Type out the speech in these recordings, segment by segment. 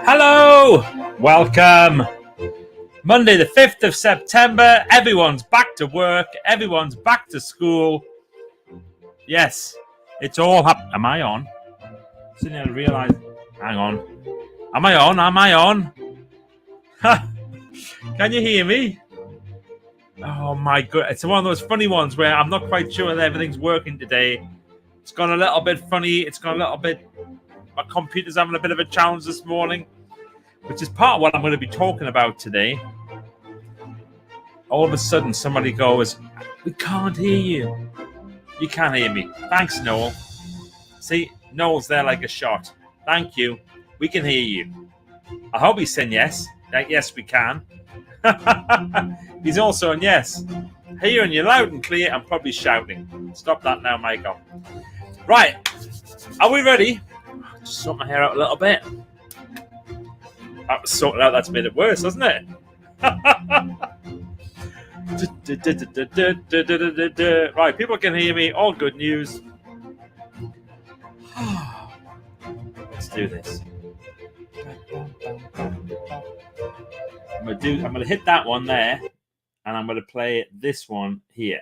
Hello! Welcome! Monday the 5th of September. Everyone's back to work. Everyone's back to school. Yes, it's all Am I on? Sitting there and realise... Hang on. Am I on? Am I on? Can you hear me? Oh my god. It's one of those funny ones where I'm not quite sure that everything's working today. It's gone a little bit funny. It's gone a little bit... My computer's having a bit of a challenge this morning, which is part of what I'm going to be talking about today. All of a sudden, somebody goes, "We can't hear you." You can't hear me. Thanks, Noel. See, Noel's there like a shot. Thank you. We can hear you. I hope he's saying yes. Like, yes, we can. He's also on yes. Hearing you loud and clear. I'm probably shouting. Stop that now, Michael. Right. Are we ready? Just sort my hair out a little bit. That was sorted out. That's made it worse, hasn't it? Right, people can hear me. All good news. Let's do this. I'm gonna hit that one there, and I'm gonna play this one here.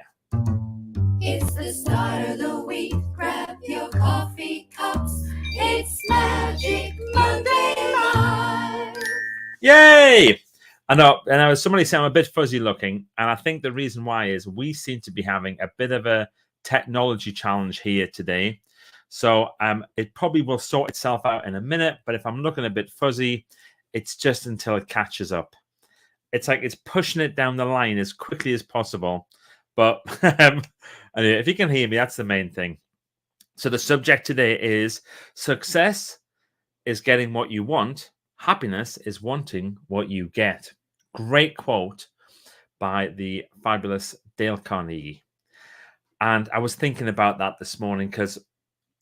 It's the start of the week. Grab your coffee cups. It's Magic Monday Live. Yay! I know, and somebody said I'm a bit fuzzy looking, and I think the reason why is we seem to be having a bit of a technology challenge here today. So it probably will sort itself out in a minute, but if I'm looking a bit fuzzy, it's just until it catches up. It's like it's pushing it down the line as quickly as possible. But anyway, if you can hear me, that's the main thing. So the subject today is success is getting what you want. Happiness is wanting what you get. Great quote by the fabulous Dale Carnegie. And I was thinking about that this morning because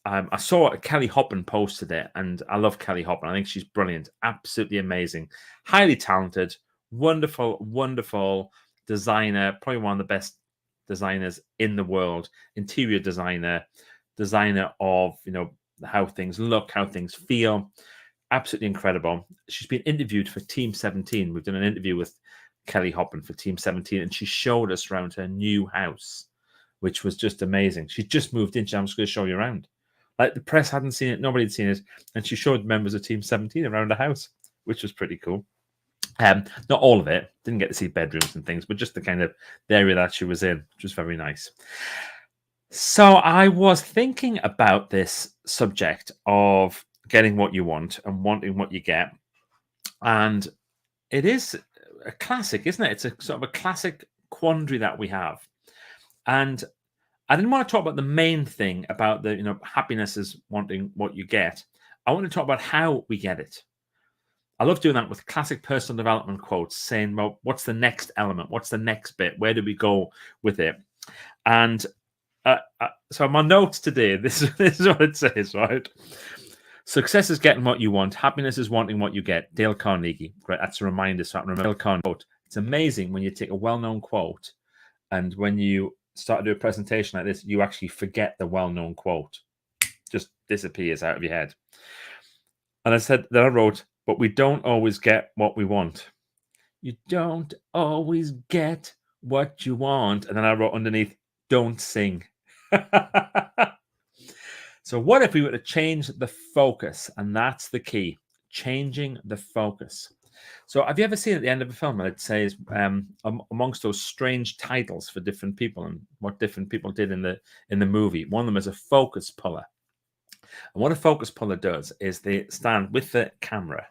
I saw Kelly Hoppen posted it, and I love Kelly Hoppen. I think she's brilliant, absolutely amazing, highly talented, wonderful, wonderful designer, probably one of the best designers in the world, interior designer of, how things look, how things feel. Absolutely incredible. She's been interviewed for Team 17. We've done an interview with Kelly Hoppen for Team 17, and she showed us around her new house, which was just amazing. She just moved in. I'm just going to show you around. Like, the press hadn't seen it, nobody had seen it, and she showed members of Team 17 around the house, which was pretty cool. Not all of it. Didn't get to see bedrooms and things, but just the kind of the area that she was in, which was very nice. So I was thinking about this subject of getting what you want and wanting what you get. And it is a classic, isn't it? It's a sort of a classic quandary that we have. And I didn't want to talk about the main thing about the, happiness is wanting what you get. I want to talk about how we get it. I love doing that with classic personal development quotes, saying, well, what's the next element? What's the next bit? Where do we go with it? And so my notes today, this is what it says, right? Success is getting what you want. Happiness is wanting what you get. Dale Carnegie. Great. That's a reminder. So I remember Dale Carnegie quote. It's amazing when you take a well-known quote, and when you start to do a presentation like this, you actually forget the well-known quote. Just disappears out of your head. And I wrote, but we don't always get what we want. You don't always get what you want. And then I wrote underneath, don't sing. So what if we were to change the focus? And that's the key, changing the focus. So have you ever seen at the end of a film, it says amongst those strange titles for different people and what different people did in the movie, one of them is a focus puller. And what a focus puller does is they stand with a camera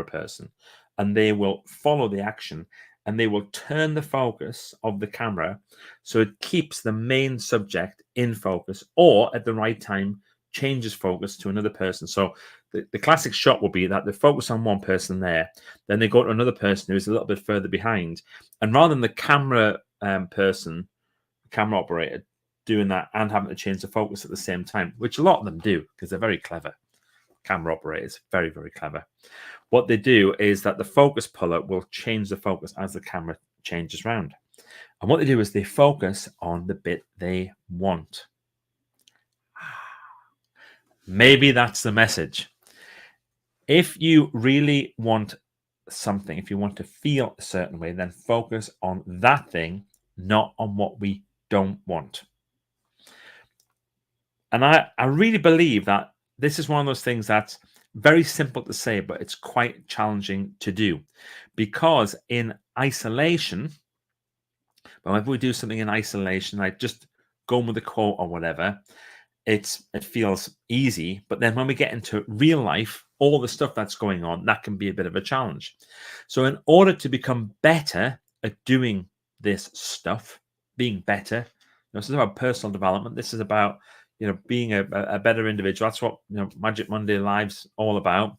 person, and they will follow the action, and they will turn the focus of the camera so it keeps the main subject in focus, or at the right time changes focus to another person. So the classic shot will be that they focus on one person there, then they go to another person who's a little bit further behind, and rather than the camera camera operator doing that and having to change the focus at the same time, which a lot of them do because they're very clever. Camera operators, very, very clever. What they do is that the focus puller will change the focus as the camera changes around. And what they do is they focus on the bit they want. Maybe that's the message. If you really want something, if you want to feel a certain way, then focus on that thing, not on what we don't want. And I really believe that this is one of those things that's very simple to say, but it's quite challenging to do, because in isolation, whenever we do something in isolation, like just going with a quote or whatever, it feels easy. But then when we get into real life, all the stuff that's going on, that can be a bit of a challenge. So in order to become better at doing this stuff, being better, this is about personal development. This is about being a better individual. That's what Magic Monday Live's all about.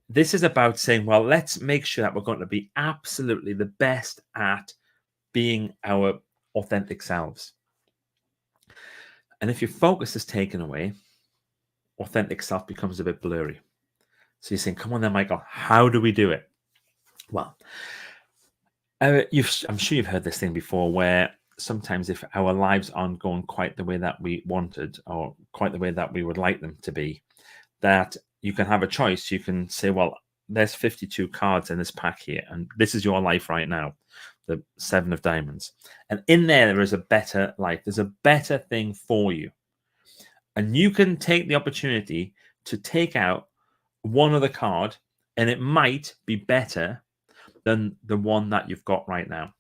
This is about saying, well, let's make sure that we're going to be absolutely the best at being our authentic selves. And if your focus is taken away, authentic self becomes a bit blurry. So you're saying, come on then, Michael, how do we do it? Well, I'm sure you've heard this thing before, where sometimes if our lives aren't going quite the way that we wanted, or quite the way that we would like them to be, that you can have a choice. You can say, well, there's 52 cards in this pack here, and this is your life right now, the 7 of Diamonds. And in there is a better life. There's a better thing for you. And you can take the opportunity to take out one other card, and it might be better than the one that you've got right now.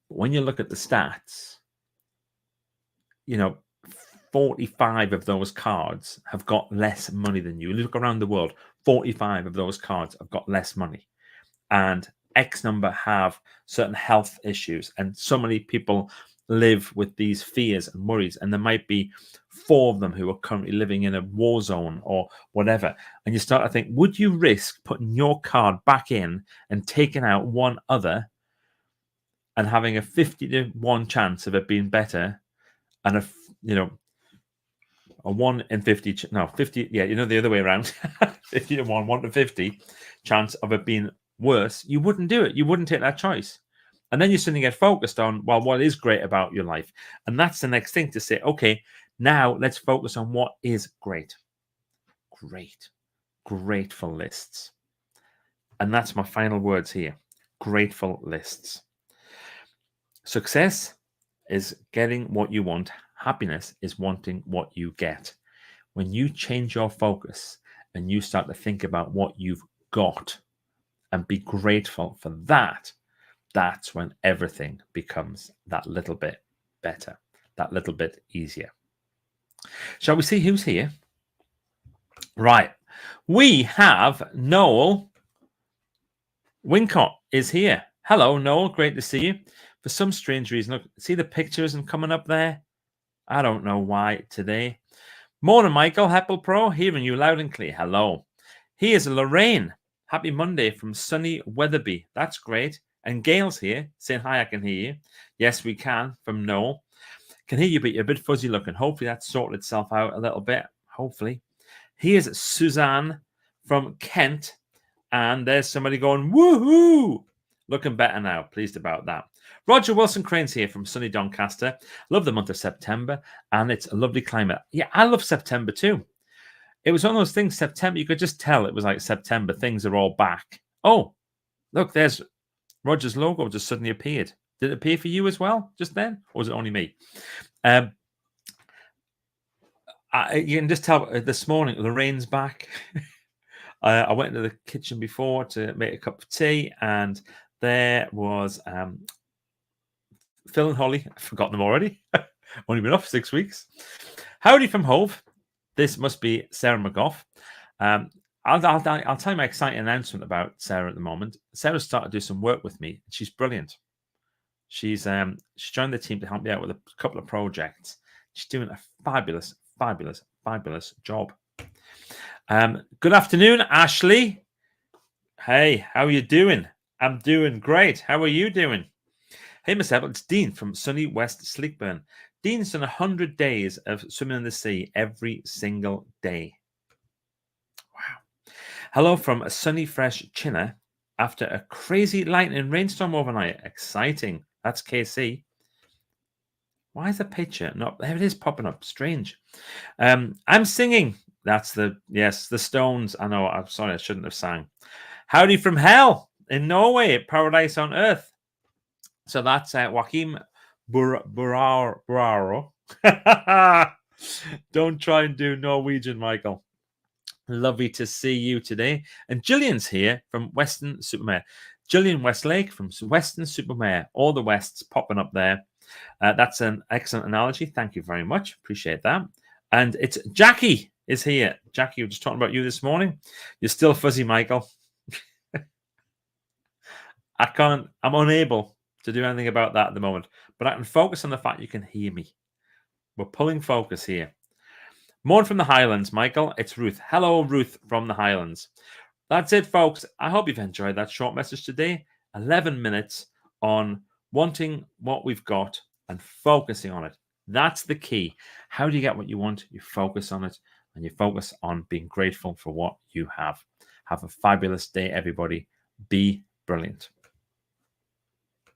But when you look at the stats, 45 of those cards have got less money than you. Look around the world, 45 of those cards have got less money. And X number have certain health issues. And so many people live with these fears and worries. And there might be 4 of them who are currently living in a war zone or whatever. And you start to think, would you risk putting your card back in and taking out one other and having a 50-1 chance of it being better, and a 1 in 50, no, 50, the other way around, 50-1, 1 to 50 chance of it being worse? You wouldn't do it. You wouldn't take that choice. And then you suddenly get focused on, well, what is great about your life? And that's the next thing to say, okay, now let's focus on what is great. Grateful lists. And that's my final words here. Grateful lists. Success is getting what you want. Happiness is wanting what you get. When you change your focus and you start to think about what you've got and be grateful for that, that's when everything becomes that little bit better, that little bit easier. Shall we see who's here? Right. We have Noel Wincott is here. Hello, Noel. Great to see you. For some strange reason, look, see the picture isn't coming up there? I don't know why today. Morning, Michael. Heppel Pro, hearing you loud and clear. Hello. Here's Lorraine. Happy Monday from sunny Wetherby. That's great. And Gail's here saying, hi, I can hear you. Yes, we can, from Noel. Can hear you, but you're a bit fuzzy looking. Hopefully that's sorted itself out a little bit. Hopefully. Here's Suzanne from Kent. And there's somebody going, woohoo! Looking better now. Pleased about that. Roger Wilson Crane's here from sunny Doncaster. Love the month of September, and it's a lovely climate. Yeah, I love September too. It was one of those things, September, you could just tell it was like September. Things are all back. Oh, look, there's Roger's logo just suddenly appeared. Did it appear for you as well just then? Or was it only me? You can just tell this morning, Lorraine's back. I went into the kitchen before to make a cup of tea, and there was Phil and Holly. I've forgotten them already. Only been off 6 weeks. Howdy from Hove. This must be Sarah McGough. I'll tell you my exciting announcement about Sarah at the moment. Sarah's started to do some work with me. She's brilliant. She's joined the team to help me out with a couple of projects. She's doing a fabulous job. Good afternoon, Ashley. Hey, how are you doing? I'm doing great. How are you doing? Hey, Miss Apple, it's Dean from sunny West Sleekburn. Dean's done 100 days of swimming in the sea every single day. Wow. Hello from a sunny, fresh Chinner after a crazy lightning rainstorm overnight. Exciting. That's KC. Why is the picture not? There it is popping up. Strange. I'm singing That's the Stones. I know. I'm sorry, I shouldn't have sang. Howdy from hell in Norway, paradise on earth. So that's Joachim Buraro. Don't try and do Norwegian, Michael. Lovely to see you today. And Gillian's here from Weston-super-Mare. Gillian Westlake from Weston-super-Mare. All the Wests popping up there. That's an excellent analogy. Thank you very much. Appreciate that. And it's Jackie is here. Jackie, we were just talking about you this morning. You're still fuzzy, Michael. I'm unable to do anything about that at the moment, but I can focus on the fact you can hear me. We're pulling focus here. Morning from the Highlands, Michael. It's Ruth. Hello, Ruth from the Highlands. That's it, folks. I hope you've enjoyed that short message today. 11 minutes on wanting what we've got and focusing on it. That's the key. How do you get what you want? You focus on it, and you focus on being grateful for what you have. Have a fabulous day, everybody. Be brilliant.